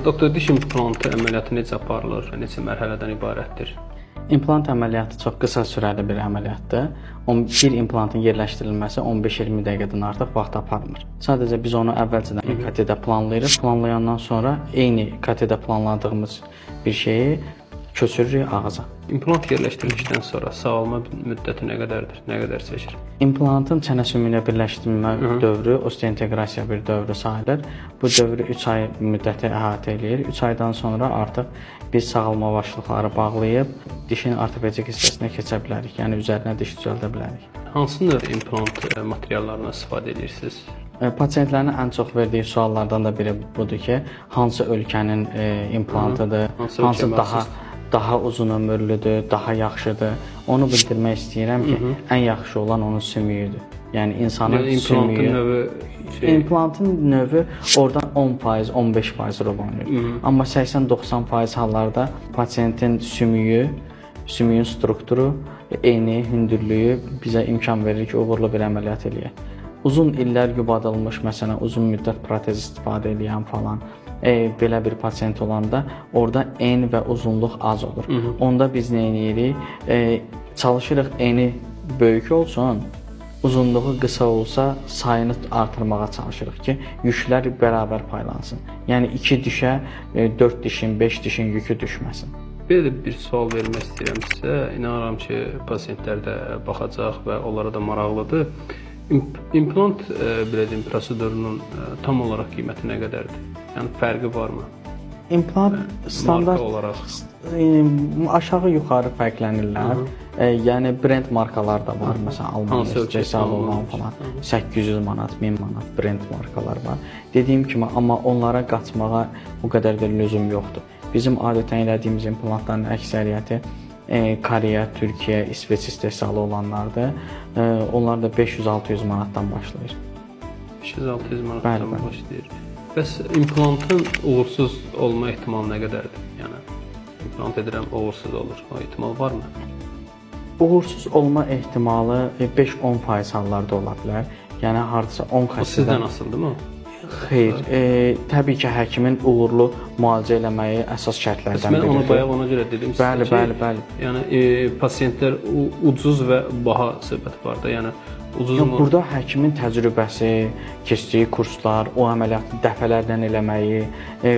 Doktor, diş implantı əməliyyatı necə aparılır, neçə mərhələdən ibarətdir? İmplant əməliyyatı çox qısa sürəli bir əməliyyatdır. Bir implantın yerləşdirilməsi 15-20 dəqiqədən artıq vaxt aparmır. Sadəcə biz onu əvvəlcədən katedə planlayırıq. Planlayandan sonra eyni katedə planladığımız bir şeyi köçürürük ağza. İmplant yerləşdirildikdən sonra sağalma müddəti nə qədərdir? Nə qədər çəkir? İmplantın çənə sümüyünə birləşdirmə dövrü osteointeqrasiya bir dövrü sayılır. Bu dövrü 3 ay müddəti əhatə eləyir. 3 aydan sonra artıq biz sağalma başlıqları bağlayıb dişin ortopedik hissəsinə keçə bilərik. Yəni üzərinə diş düzəldə bilərik. Hansı növ implant materiallarından istifadə edirsiniz? Pasientlərin ən çox verdiyi suallardan da biri budur ki, hansı ölkənin implantıdır, hansı daha uzun ömürlüdür, daha yaxşıdır. Onu bildirmək istəyirəm ki, ən yaxşı olan onun sümüyüdür. Yəni insanın sümüyü, implantın növü oradan 10%, 15% oranır. Amma 80-90% hallarda pasientin sümüyü, sümüyün strukturu, eni, hündürlüyü bizə imkan verir ki, uğurlu bir əməliyyat eləyək. Uzun illər yubadılmış, məsələn, uzun müddət protez istifadə edən falan belə bir pasient olanda orada en və uzunluq az olur. Onda biz nə edirik? Çalışırıq eni böyük olsun, uzunluğu qısa olsa sayını artırmağa çalışırıq ki, yüklər bərabər paylansın. Yəni 2 dişə 4 dişin, 5 dişin yükü düşməsin. Belə bir sual vermək istəyirəm sizə. İnanıram ki, pasientlər də baxacaq və onlara da maraqlıdır. İmplant belə deyim, prosedurunun tam olaraq qiyməti nə qədərdir? Yəni fərqi varmı? İmplant standart olaraq aşağı yuxarı fərqlənirlər. Yəni brend markalar da var. Məsələn, Almanya istehsal olunan falan 800 manat, 1000 manat brend markalar var. Dediyim kimi, amma onlara qaçmağa o qədər də lüzum yoxdur. Bizim adətən elədiyimiz implantların əksəriyyəti Koreya, Türkiyə, İsveç istehsalı olanlardır. Onlar da 500-600 manatdan başlayır. 500-600 manatdan başlayır. Bəs implantın uğursuz olma ehtimalı nə qədərdir? Yəni implant edirəm, uğursuz olur. O ehtimal varmı? Uğursuz olma ehtimalı 5-10% hallarda ola bilər. Yəni hardasa 10 xəstədən. O sizdən asılıdırmı? Xeyr, təbii ki, həkimin uğurlu müalicə eləməyi əsas şərtlərdən biridir. Mən onu bayaq ona görə dedim sizə ki, bəli. Yəni pasientlər ucuz və baha söhbət var da, yəni burada həkimin təcrübəsi, keçdiyi kurslar, o əməliyyatı dəfələrlə eləməyi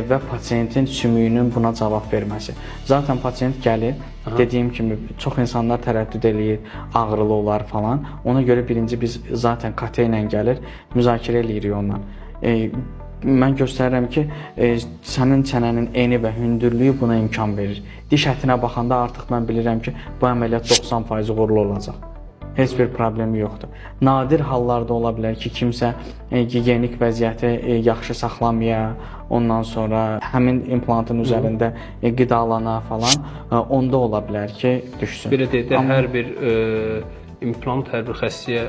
və pasientin sümüyünün buna cavab verməsi. Zaten pasient gəlir, dediyim kimi çox insanlar tərəddüd eləyir, ağrılı olar falan. Ona görə birinci biz zaten KT ilə gəlir, müzakirə eləyirik ondan. Mən göstərirəm ki, sənin çənənin eni və hündürlüyü buna imkan verir. Diş ətinə baxanda artıq mən bilirəm ki, bu əməliyyat 90% uğurlu olacaq. Heç bir problemi yoxdur. Nadir hallarda ola bilər ki, kimsə gigiyenik vəziyyəti yaxşı saxlamaya, ondan sonra həmin implantın üzərində qidalana falan, onda ola bilər ki, düşsün. Belə deyək də, hər bir implant hər bir xəstəyə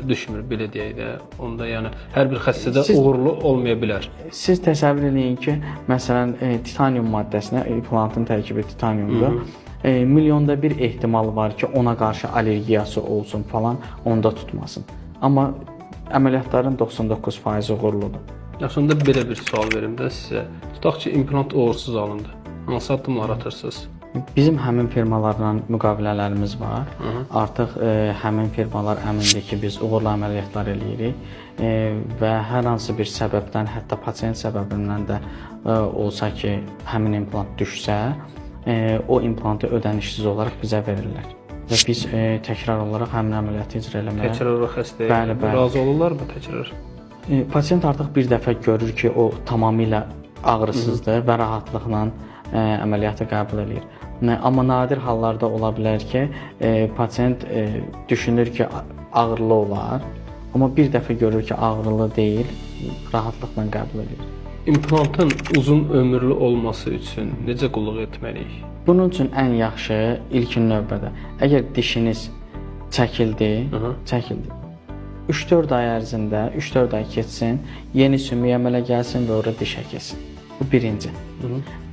düşmür, belə deyək də. Onda yəni hər bir xəstədə uğurlu olmaya bilər. Siz təsəvvür edin ki, məsələn, titanium maddəsinə implantın tərkibi titaniumdur. Milyonda bir ehtimal var ki, ona qarşı allergiyası olsun falan, onda tutmasın. Amma əməliyyatların 99% uğurludur. Yaxşında belə bir sual verim də sizə. Tutaq ki, implant uğursuz alındı. Hansı addımlar atırsınız? Bizim həmin firmalarla müqavilələrimiz var. Artıq həmin firmalar əmindir ki, biz uğurlu əməliyyatlar eləyirik və hər hansı bir səbəbdən, hətta pasient səbəbindən də olsa ki, həmin implant düşsə, o implantı ödənişsiz olaraq bizə verirlər. Və biz təkrar olaraq həmin əməliyyatı icra eləməyə... Təkrar olaraq xəstəyə razı olurlarmı təkrar? Pasient artıq bir dəfə görür ki, o tamamilə ağrısızdır və rahatlıqla əməliyyatı qəbul edir. Amma nadir hallarda ola bilər ki, pasient düşünür ki, ağrılı olar, amma bir dəfə görür ki, ağrılı deyil, rahatlıqla qəbul edir. İmplantın uzun ömürlü olması üçün necə qulluq etməliyik? Bunun üçün ən yaxşı ilkin növbədə, əgər dişiniz çəkildi, 3-4 ay ərzində, 3-4 ay keçsin, yeni sümük əmələ gəlsin və orada diş əkilsin. Bu birinci.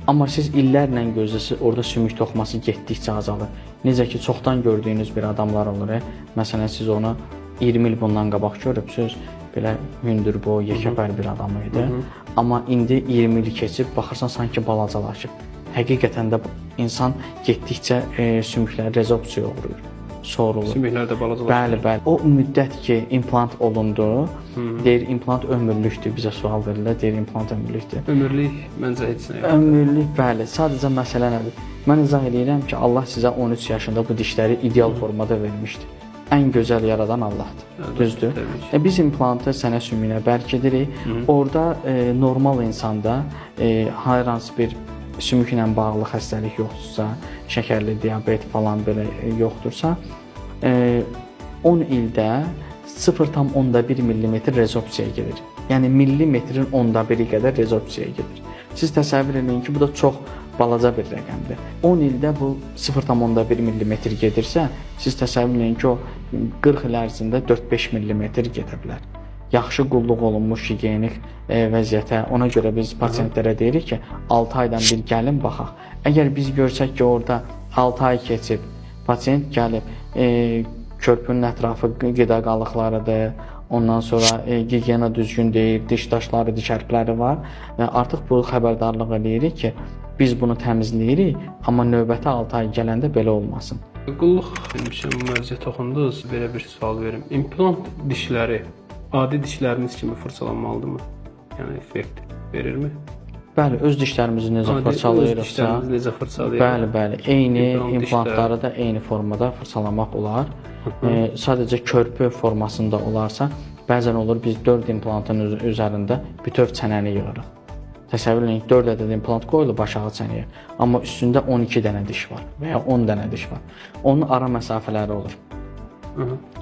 Amma siz illərlə gözləsiniz, orada sümük toxuması getdikcə azalır. Necə ki, çoxdan gördüyünüz bir adamlar olur. Məsələn, siz onu 20 il bundan qabaq görübsünüz, belə hündürboy, yekəpər bir adam idi. Amma indi 20 il keçib baxırsan sanki balacalaşıb. Həqiqətən də insan getdikcə sümüklər rezorpsiya uğrayır, sorulur. Sümüklər də balacalaşır. Bəli, bəli. O müddət ki, implant olundu, deyir implant ömürlükdür. Bizə sual verirlər, deyir implant ömürlükdür. Ömürlük məncə heç nə yoxdur. Ömürlük, bəli. Sadəcə məsələ nədir? Mən izah edirəm ki, Allah sizə 13 yaşında bu dişləri ideal formada vermişdi. Ən gözəl yaradan Allahdır. Düzdür? Biz implantı sənə sümüyünə bərkedirik. Orada normal insanda hər hansı bir sümüklə bağlı xəstəlik yoxdursa, şəkərli diabet falan belə yoxdursa, 10 ildə 0,1 mm rezorpsiya gedir. Yəni millimetrin 1/10 qədər rezorpsiya gedir. Siz təsəvvür edin ki, bu da çox balaca bir rəqəmdir. 10 ildə bu 0,1 mm gedirsə, siz təsəvvür edin ki, o 40 il ərzində 4-5 mm gedə bilər. Yaxşı qulluq olunmuş gigiyenik vəziyyətə, ona görə biz pasientlərə deyirik ki, 6 aydan bir gəlin baxaq. Əgər biz görsək ki, orada 6 ay keçib, pasient gəlib, körpünün ətrafı qida qalıqlarıdır, ondan sonra gigiyena düzgün deyil, diş daşları, diş hərfləri var. Artıq bu xəbərdarlıq eləyirik ki, biz bunu təmizləyirik, amma növbəti 6 ay gələndə belə olmasın. Qulluq demişəm, bu mövzuya toxundunuz, belə bir sual verim. İmplant dişləri adi dişləriniz kimi fırçalanmalıdırmı? Yəni effekt verirmi? Bəli, öz dişlərimizi necə fırçalayırıqsa, bəli, eyni implantları da eyni formada fırçalamaq olar. Sadəcə körpü formasında olarsa, bəzən olur biz 4 implantın üzərində bütöv çənəni yığırıq. Təsəvvür edin, 4 ədəd implant qoyulub aşağı çənəyə, amma üstündə 12 dənə diş var və ya 10 dənə diş var. Onun ara məsafələri olur.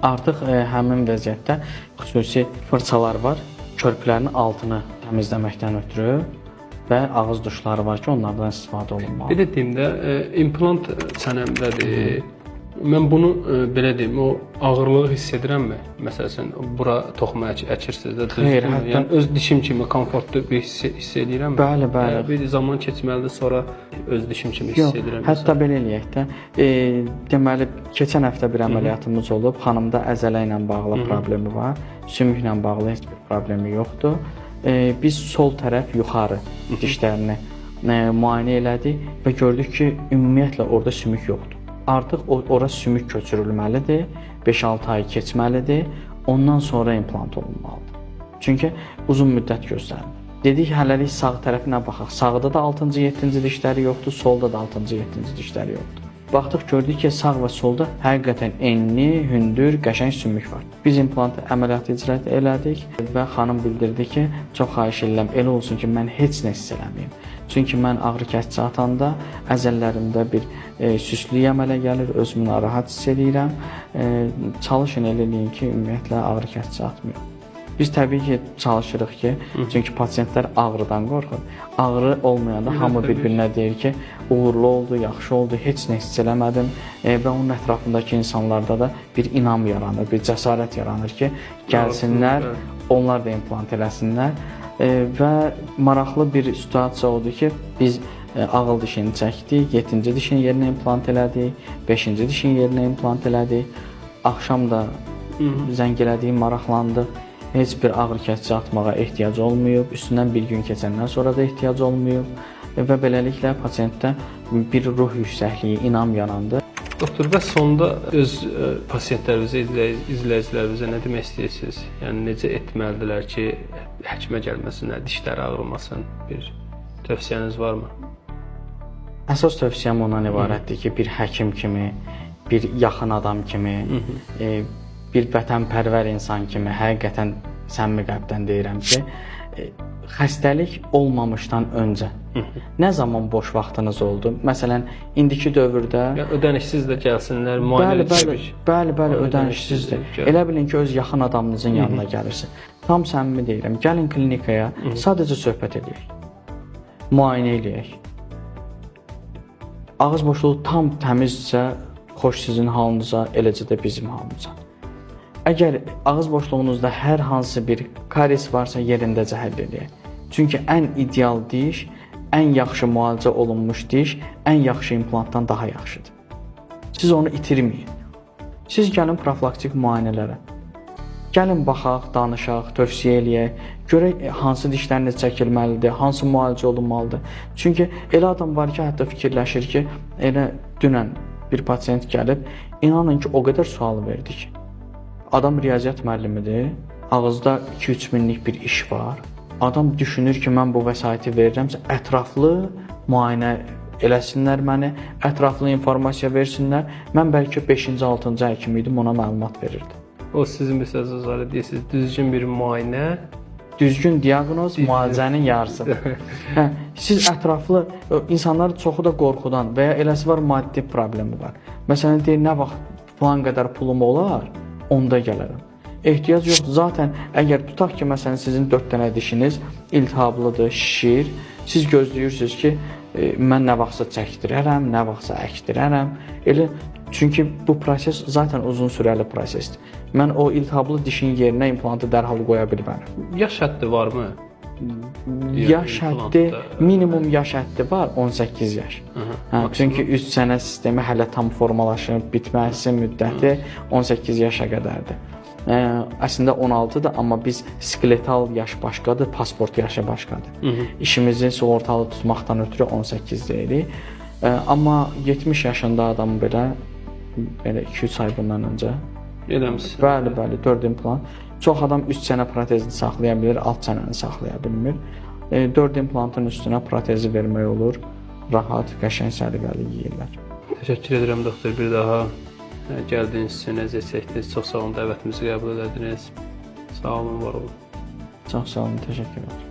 Artıq həmin vəziyyətdə xüsusi fırçalar var, körpülərin altını təmizləməkdən ötürü və ağız duşları var ki, onlardan istifadə olunmalı. Bir də deyim də, implant çənəmdədir. Mən bunu belə deyim, o ağırlığı hiss edirəmmi? Məsələn, bura toxuma əkirsiniz də, xeyr, yəni öz dişim kimi komfortlu bir hiss edirəmmi? Bəli, bəli. Bir zaman keçməlidir, sonra öz dişim kimi hiss edirəm. Hətta belə eləyək də, deməli, keçən həftə bir əməliyyatımız olub, xanımda əzələ ilə bağlı problemi var, sümüklə bağlı heç bir problemi yoxdur. Biz sol tərəf yuxarı dişlərini müayinə elədik və gördük ki, ümumiyyətlə orada sümük yoxdur. Artıq ora sümük köçürülməlidir, 5-6 ay keçməlidir, ondan sonra implant olunmalıdır. Çünki uzun müddət göstərir. Dedik, hələlik sağ tərəfinə baxaq. Sağda da 6-cı, 7-ci dişləri yoxdur, solda da 6-cı, 7-ci dişləri yoxdur. Baxdıq, gördük ki, sağ və solda həqiqətən enli, hündür, qəşəng sümük var. Biz implantı əməliyyatı icra elədik və xanım bildirdi ki, çox xahiş edirəm, elə olsun ki, mən heç nə hiss eləməyim. Çünki mən ağrı kəsici atanda əzəllərimdə bir süslük əmələ gəlir, özümü narahat hiss edirəm. Çalışın elə eləyin ki, ümumiyyətlə ağrı kəsici atmıyorum. Biz təbii ki, çalışırıq ki, çünki pasientlər ağrıdan qorxur. Ağrı olmayanda hamı bir-birinə deyir ki, uğurlu oldu, yaxşı oldu, heç nə hiss eləmədim və onun ətrafındakı insanlarda da bir inam yaranır, bir cəsarət yaranır ki, gəlsinlər, onlar da implant eləsinlər və maraqlı bir situasiya oldu ki, biz ağıl dişini çəkdik, 7-ci dişin yerinə implant elədik, 5-ci dişin yerinə implant elədik, axşam da zəng elədik, maraqlandıq. Heç bir ağrı kəsici atmağa ehtiyac olmayıb, üstündən bir gün keçəndən sonra da ehtiyac olmayıb və beləliklə pasientdə bir ruh yüksəkliyi, inam yarandı. Doktor, və sonda öz pasientlərimizə, izləyicilərimizə nə demək istəyirsiniz? Yəni, necə etməlidirlər ki, həkimə gəlməsinlər, dişləri ağrımasın? Bir tövsiyəniz varmı? Əsas tövsiyəm ondan ibarətdir ki, bir həkim kimi, bir yaxın adam kimi, bir vətənpərvər insan kimi həqiqətən səmimi qəlbdən deyirəm ki, xəstəlik olmamışdan öncə nə zaman boş vaxtınız oldu? Məsələn, indiki dövrdə ödənişsiz də gəlsinlər, müayinə etmək. Bəli, ödənişsizdir. Elə bilin ki, öz yaxın adamınızın yanına gəlirsin. Tam səmimi deyirəm, gəlin klinikaya, sadəcə söhbət edək. Müayinə eləyək. Ağız boşluğu tam təmizsə, xoş sizin halınıza, eləcə də bizim halımıza. Əgər ağız boşluğunuzda hər hansı bir karies varsa yerindəcə həll edək. Çünki ən ideal diş, ən yaxşı müalicə olunmuş diş, ən yaxşı implantdan daha yaxşıdır. Siz onu itirməyin. Siz gəlin profilaktik müayinələrə. Gəlin baxaq, danışaq, tövsiyə eləyək. Görək hansı dişləriniz çəkilməlidir, hansı müalicə olunmalıdır. Çünki elə adam var ki, hətta fikirləşir ki, elə dünən bir pasiyent gəlib, inanın ki, o qədər sual verdi ki. Adam riyaziyyat müəllimidir, ağızda 2-3 minlik bir iş var. Adam düşünür ki, mən bu vəsaiti verirəmsə, ətraflı müayinə eləsinlər məni, ətraflı informasiya versinlər. Mən bəlkə 5-ci, 6-cı həkim idim, ona məlumat verirdim. O sizin bir sözünüzlə deyirsiniz, düzgün bir müayinə, düzgün diaqnoz müalicənin yarısıdır. Hə, siz ətraflı insanlar çoxu da qorxudan və ya eləsi var maddi problemi var. Məsələn deyir, nə vaxt falan qədər pulum olar, onda gələrəm. Ehtiyac yoxdur. Zaten əgər tutaq ki, məsələn sizin 4 dənə dişiniz iltihablıdır, şişir, siz gözləyirsiniz ki, mən nə vaxtsa çəkdirərəm, nə vaxtsa əkdirərəm. Elə çünki bu proses zaten uzun sürəli prosesdir. Mən o iltihablı dişin yerinə implantı dərhal qoya bilmərəm. Yaş həddi varmı? Yaş həddi, minimum yaş həddi var 18 yaş. Hə, çünki 3 sənə sistemi hələ tam formalaşıb, bitməsi müddəti 18 yaşa qədərdir. Əslində 16-dır, amma biz skeletal yaş başqadır, pasport yaşı başqadır. İşimizi sığortalı tutmaqdan ötürü 18 deyirik. Amma 70 yaşında adam belə 2-3 ay bundan öncə eləmişsiniz. Bəli, 4 implant. Çox adam 3 sənə protezini saxlaya bilir, alt çənəni saxlaya bilmir. 4 implantın üstünə protezi vermək olur. Rahat, qəşəng, səliqəli yeyirlər. Təşəkkür edirəm doktor, bir daha gəldiyiniz üçün, əziyyət çəkdiniz. Çox sağ olun, dəvətimizi qəbul elədiniz. Sağ olun, var olun. Çox sağ olun, təşəkkür edirəm.